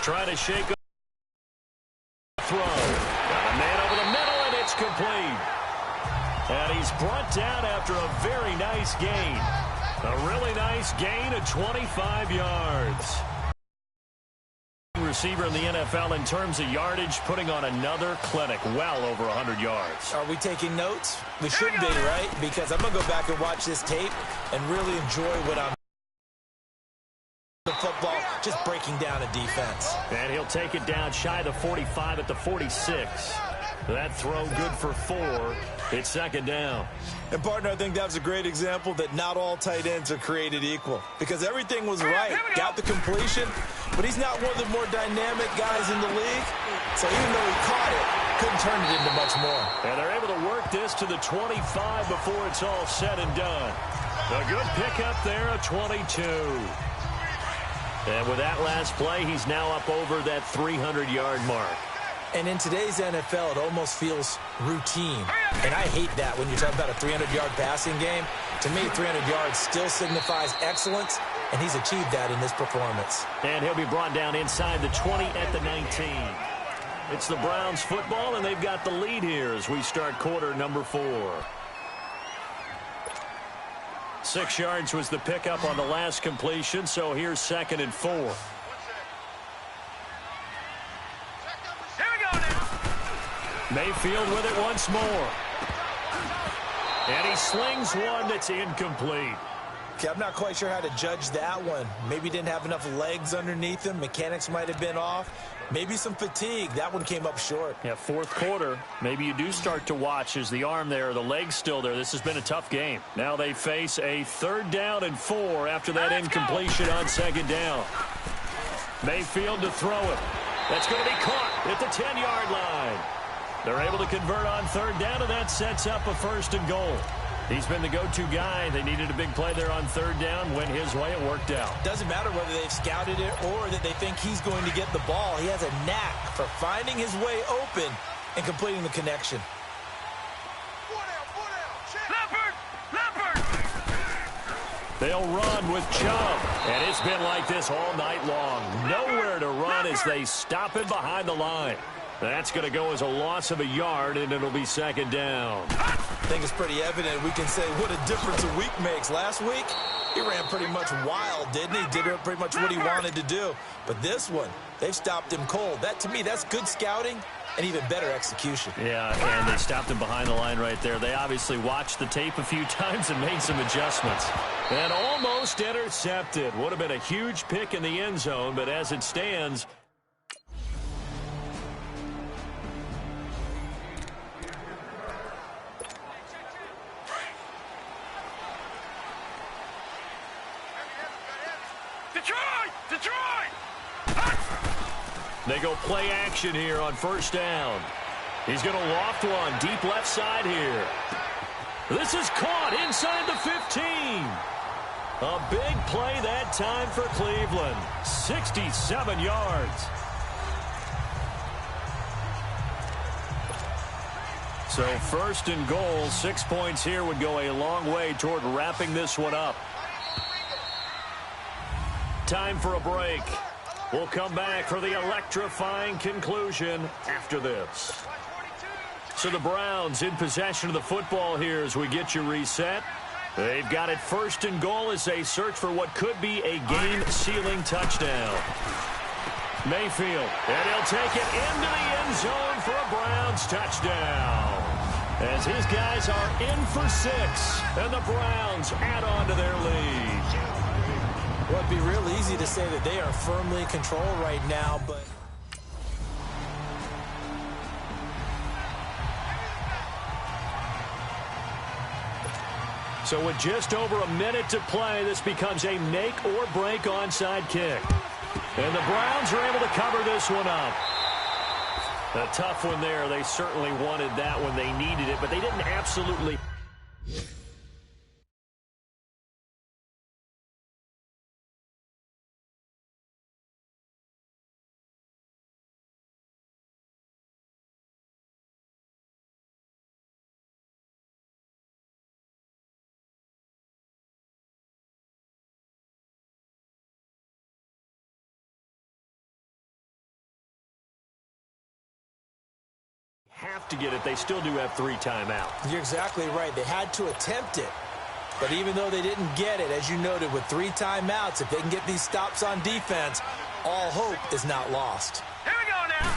trying to shake up the throw. Got a man over the middle, and it's complete. And he's brought down after a very nice gain. A really nice gain of 25 yards. Receiver in the NFL in terms of yardage, putting on another clinic, well over 100 yards. Are we taking notes? We should be, right? Because I'm going to go back and watch this tape and really enjoy what I'm the football, just breaking down a defense. And he'll take it down shy of the 45 at the 46. That throw good for 4. It's second down. And, partner, I think that was a great example that not all tight ends are created equal. Because everything was right. Got the completion, but he's not one of the more dynamic guys in the league. So even though he caught it, couldn't turn it into much more. And they're able to work this to the 25 before it's all said and done. A good pickup there, a 22. And with that last play, he's now up over that 300-yard mark. And in today's NFL, it almost feels routine. And I hate that when you're talking about a 300-yard passing game. To me, 300 yards still signifies excellence, and he's achieved that in this performance. And he'll be brought down inside the 20 at the 19. It's the Browns football, and they've got the lead here as we start quarter number 4. 6 yards was the pickup on the last completion, so here's 2nd and 4. Mayfield with it once more. And he slings one that's incomplete. Okay, I'm not quite sure how to judge that one. Maybe didn't have enough legs underneath him. Mechanics might have been off. Maybe some fatigue. That one came up short. Yeah, fourth quarter. Maybe you do start to watch as the arm there, the leg's still there. This has been a tough game. Now they face a 3rd down and 4 after that incompletion on 2nd down. Mayfield to throw it. That's going to be caught at the 10-yard line. They're able to convert on 3rd down, and that sets up a 1st and goal. He's been the go-to guy. They needed a big play there on 3rd down. Went his way. It worked out. Doesn't matter whether they've scouted it or that they think he's going to get the ball. He has a knack for finding his way open and completing the connection. They'll run with Chubb. And it's been like this all night long. Nowhere to run as they stop him behind the line. That's going to go as a loss of a yard, and it'll be 2nd down. I think it's pretty evident. We can say what a difference a week makes. Last week, he ran pretty much wild, didn't he? Did pretty much what he wanted to do. But this one, they've stopped him cold. That, to me, that's good scouting and even better execution. Yeah, and they stopped him behind the line right there. They obviously watched the tape a few times and made some adjustments. And almost intercepted. Would have been a huge pick in the end zone, but as it stands, they go play action here on 1st down. He's going to loft one deep left side here. This is caught inside the 15. A big play that time for Cleveland. 67 yards. So 1st and goal, 6 points here would go a long way toward wrapping this one up. Time for a break. We'll come back for the electrifying conclusion after this. So the Browns in possession of the football here as we get you reset. They've got it 1st and goal as they search for what could be a game-sealing touchdown. Mayfield, and he'll take it into the end zone for a Browns touchdown. As his guys are in for 6, and the Browns add on to their lead. Well, it'd be real easy to say that they are firmly in control right now, but so with just over a minute to play, this becomes a make or break onside kick. And the Browns are able to cover this one up. A tough one there. They certainly wanted that when they needed it, but they didn't absolutely have to get it, they still do have 3 timeouts. You're exactly right. They had to attempt it. But even though they didn't get it, as you noted, with 3 timeouts, if they can get these stops on defense, all hope is not lost. Here we go now.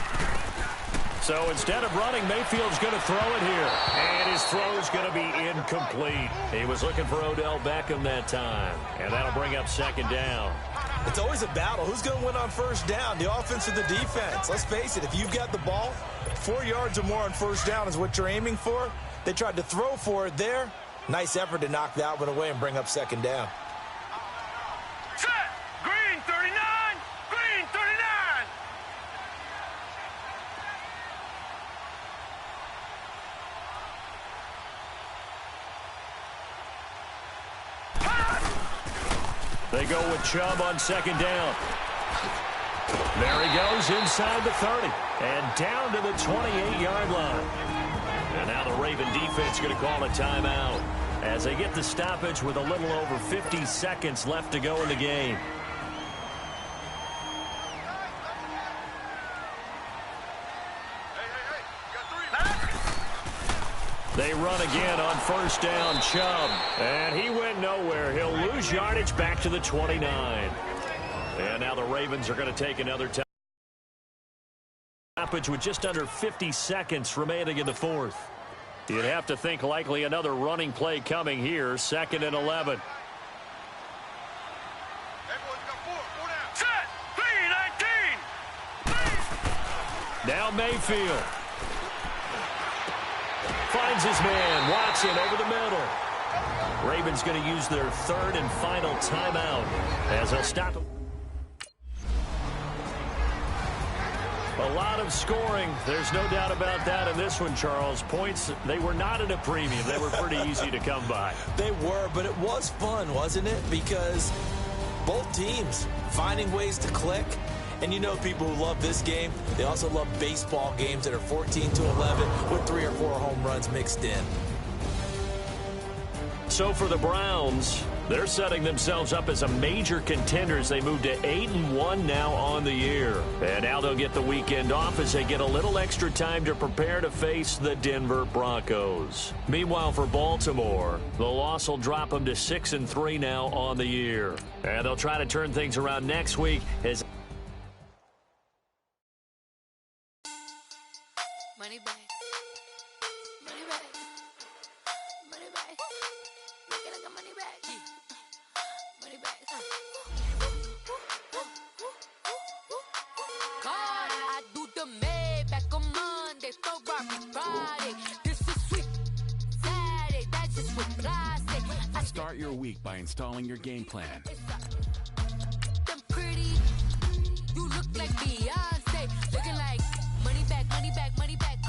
So instead of running, Mayfield's going to throw it here. And his throw's going to be incomplete. He was looking for Odell Beckham that time. And that'll bring up 2nd down. It's always a battle. Who's going to win on 1st down, the offense or the defense? Let's face it, if you've got the ball, 4 yards or more on 1st down is what you're aiming for. They tried to throw for it there. Nice effort to knock that one away and bring up 2nd down. Set. Green 39. Green 39. They go with Chubb on 2nd down. There he goes inside the 30 and down to the 28-yard line. And now the Raven defense going to call a timeout as they get the stoppage with a little over 50 seconds left to go in the game. They run again on 1st down, Chubb. And he went nowhere. He'll lose yardage back to the 29. And now the Ravens are going to take another stoppage with just under 50 seconds remaining in the 4th. You'd have to think likely another running play coming here. 2nd and 11. Set. 3-19. Now Mayfield. Finds his man, Watson, over the middle. Ravens going to use their 3rd and final timeout as they'll stop. A lot of scoring. There's no doubt about that in this one, Charles. Points, they were not at a premium. They were pretty easy to come by. They were, but it was fun, wasn't it? Because both teams finding ways to click. And you know people who love this game, they also love baseball games that are 14-11 with 3 or 4 home runs mixed in. So for the Browns, they're setting themselves up as a major contender as they move to 8-1 now on the year. And now they'll get the weekend off as they get a little extra time to prepare to face the Denver Broncos. Meanwhile, for Baltimore, the loss will drop them to 6-3 now on the year. And they'll try to turn things around next week as money back. Money back. Money back. Make it like a money back. Money back. God, I do the Maybach on Monday, Ferrari Friday. This is sweet. Saturday, that's just with plastic. Start your week by installing your game plan. Them pretty. You look like Beyonce. Looking like money back, money back, money back,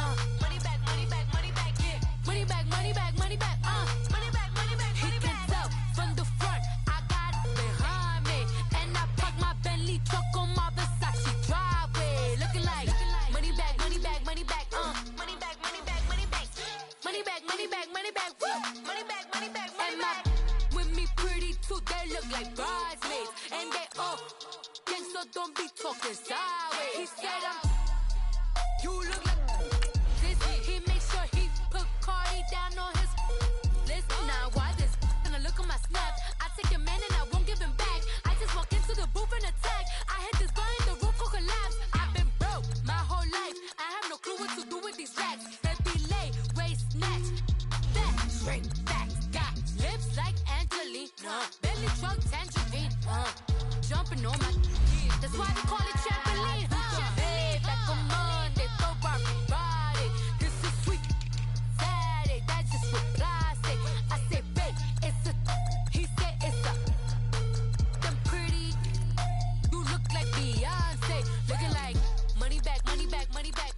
money back, money back, money back, yeah. Money back, money back, money back, money back, money back, money back. He can tell from the front, I got it behind me. And I park my Bentley truck on my Versace driveway. Looking like money back, money back, money back, money back, money back, money back. Money back, money back, money back, woo. Money back, money back, money back. With me pretty too, they look like bridesmaids. And they all gang, so don't be talking sideways. He said you look like this. He makes sure he put Cardi down on his list. Now why this? Gonna look at my snap. I take a man and I won't give him back. I just walk into the booth and attack. I hit this guy in the roof will collapse. I've been broke my whole life. I have no clue what to do with these racks. Baby lay, waist snatch, back, straight back. Got lips like Angelina, belly truck tangerine. Jumping on my knees. That's why they call it trampoline. Back on Monday, Ferrari Friday. This is sweet. Saturday, that's just with plastic. I say, babe, it's a. He said it's a. Them pretty. You look like Beyonce. Looking like money back, money back, money back,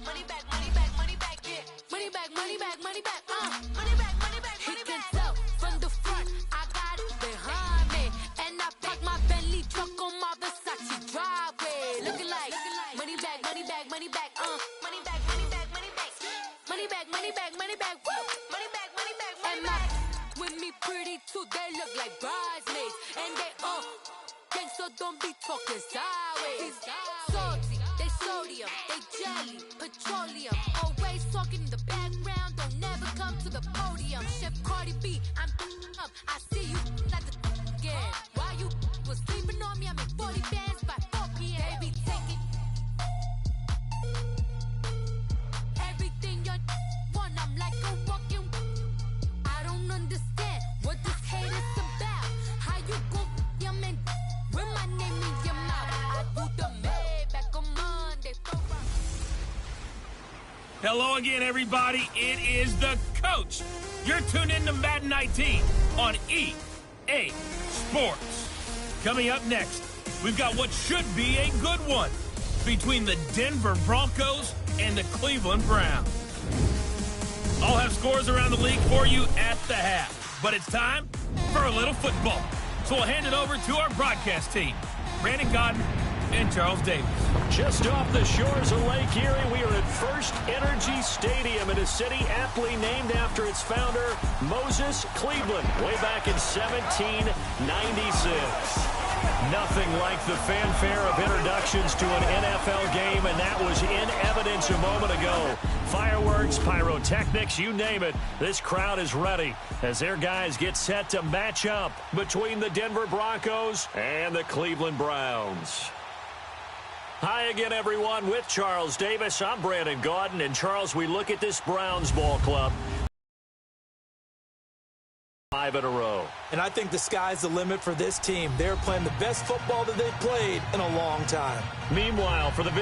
money back, money back, money back, yeah. Money back, money back, money back, money back, money back. He can tell from the front, I got it behind me, and I park my Bentley truck on my Versace driveway. Looking like money back, money back, money back, money back, money back, money back, money back, money back, money back, woo. Money back, money back, money back. With me pretty too, they look like bridesmaids, and they all gang, so don't be talking sideways. Salty, they sodium, they belly, petroleum. Always talking in the background, don't never come to the podium. Chef Cardi B, I'm up. I see you like the again. Why you was sleeping on me? I'm in 40 bands by 4 p.m. They be taking everything you want. I'm like a walking. I don't understand what this hate is about. How you go your man with my name in your mouth? I do the Maybach on Monday. Hello again, everybody. It is the coach. You're tuned in to Madden3 on EA Sports. Coming up next, we've got what should be a good one between the Denver Broncos and the Cleveland Browns. I'll have scores around the league for you at the half. But it's time for a little football. So we'll hand it over to our broadcast team, Brandon Godden and Charles Davis. Just off the shores of Lake Erie, we are at First Energy Stadium in a city aptly named after its founder, Moses Cleveland, way back in 1796. Nothing like the fanfare of introductions to an NFL game, and that was in evidence a moment ago. Fireworks, pyrotechnics, you name it. This crowd is ready as their guys get set to match up between the Denver Broncos and the Cleveland Browns. Hi again, everyone. With Charles Davis, I'm Brandon Godden. And, Charles, we look at this Browns ball club. 5 in a row. And I think the sky's the limit for this team. They're playing the best football that they've played in a long time. Meanwhile, for the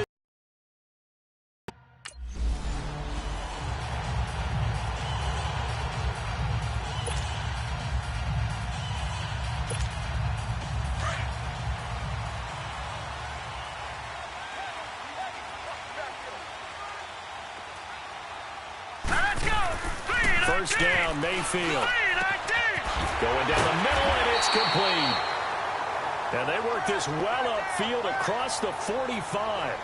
Let's go. first down, Mayfield. Going down the middle, and it's complete. And they work this well upfield across the 45.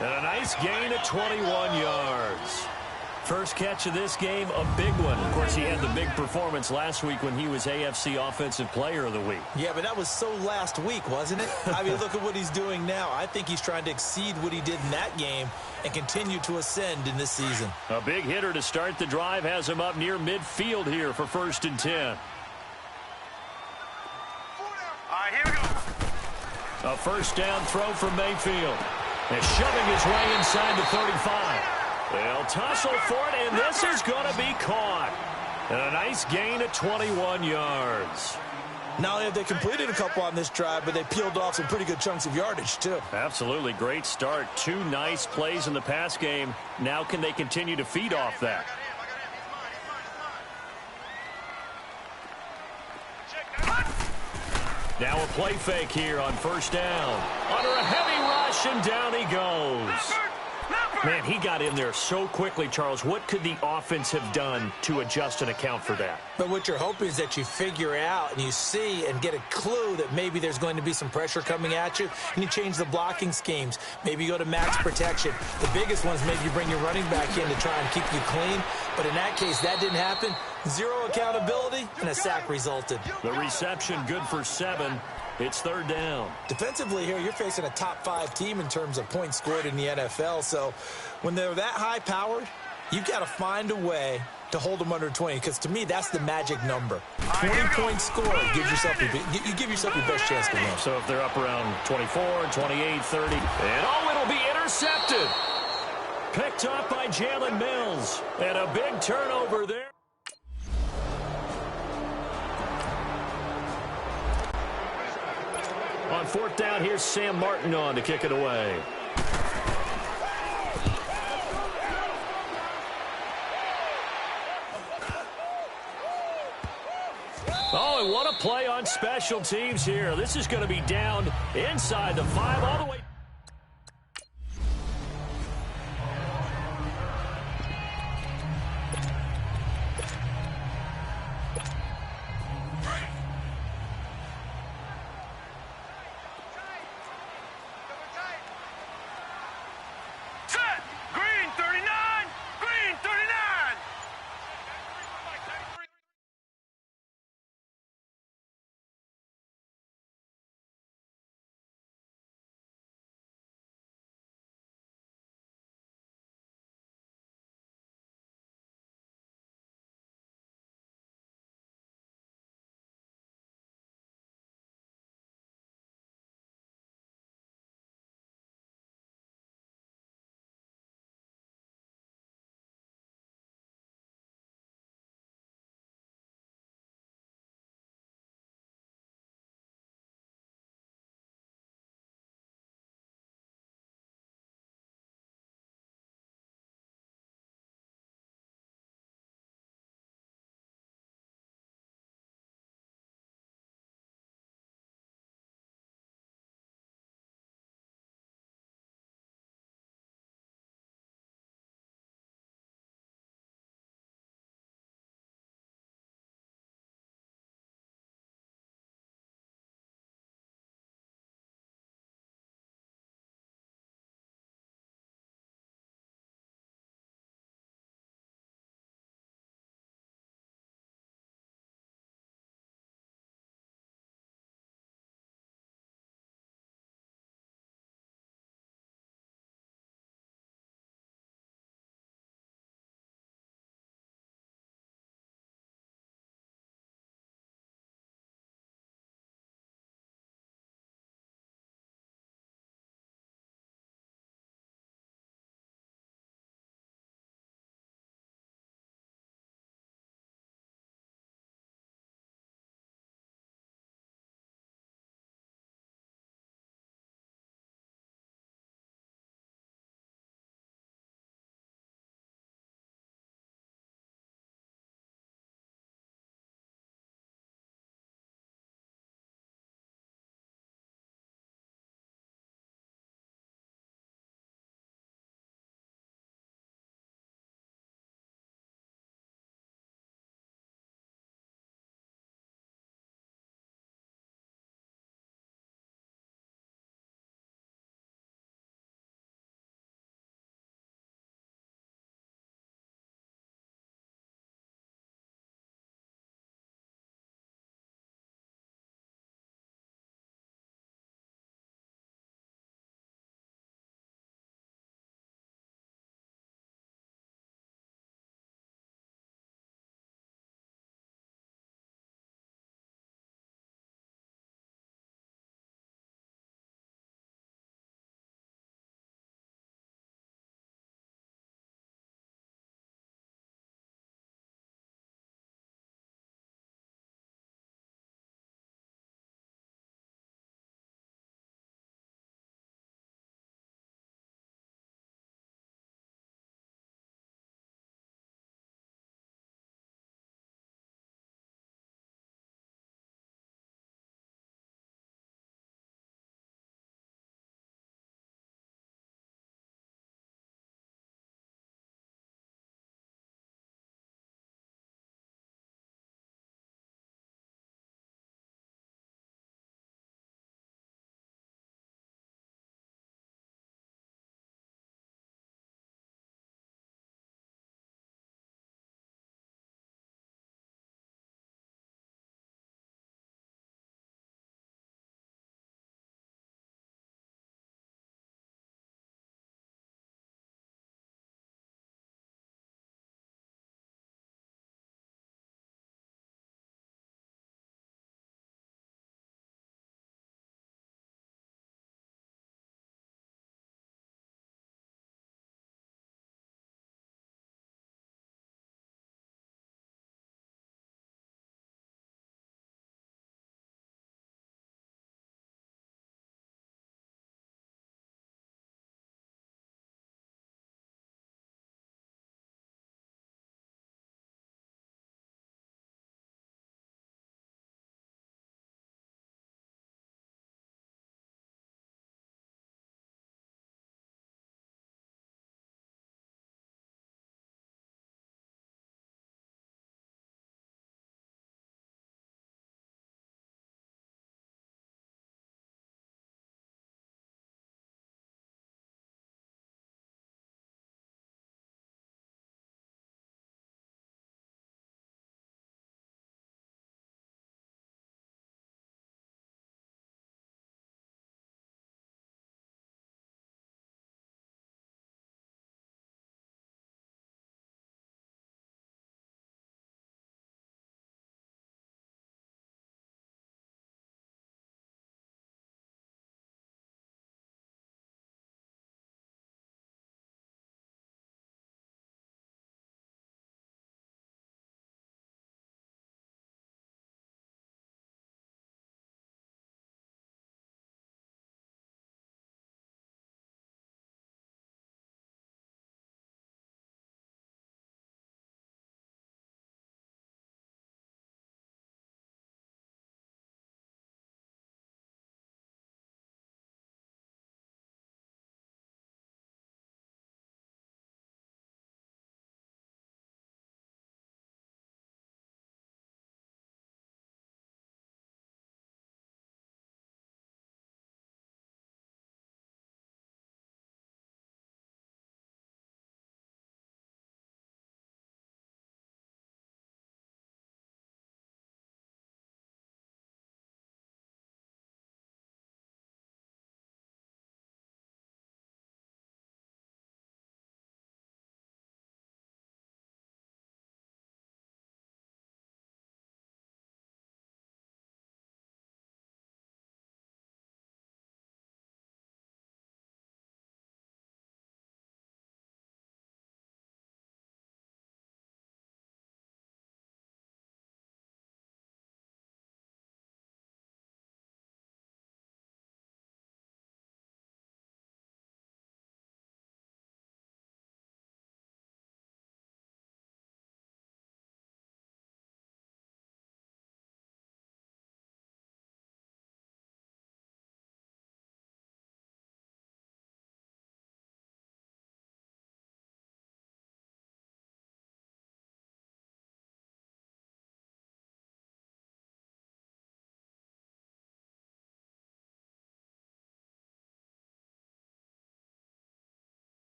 And a nice gain of 21 yards. First catch of this game, a big one. Of course, he had the big performance last week when he was AFC Offensive Player of the Week. Yeah, but that was so last week, wasn't it? I mean, look at what he's doing now. I think he's trying to exceed what he did in that game and continue to ascend in this season. A big hitter to start the drive has him up near midfield here for 1st and 10. All right, here we go. A first down throw from Mayfield. And shoving his way inside the 35. They'll tussle for it, and this is going to be caught. And a nice gain of 21 yards. Not only have they completed a couple on this drive, but they peeled off some pretty good chunks of yardage, too. Absolutely. Great start. 2 nice plays in the pass game. Now can they continue to feed off that? Now a play fake here on first down. Under a heavy rush, and down he goes. Man, he got in there so quickly, Charles. What could the offense have done to adjust and account for that? But what you're hoping is that you figure out and you see and get a clue that maybe there's going to be some pressure coming at you, and you change the blocking schemes. Maybe you go to max protection. The biggest ones, maybe you bring your running back in to try and keep you clean. But in that case, that didn't happen. 0 accountability, and a sack resulted. The reception good for 7. It's 3rd down. Defensively here, you're facing a top 5 team in terms of points scored in the NFL. So when they're that high-powered, you've got to find a way to hold them under 20, because to me, that's the magic number. 20 points scored gives yourself you give yourself your best chance to win. So if they're up around 24, 28, 30, and it'll be intercepted. Picked up by Jalen Mills. And a big turnover there. On 4th down, here's Sam Martin on to kick it away. Oh, and what a play on special teams here. This is going to be down inside the 5 all the way.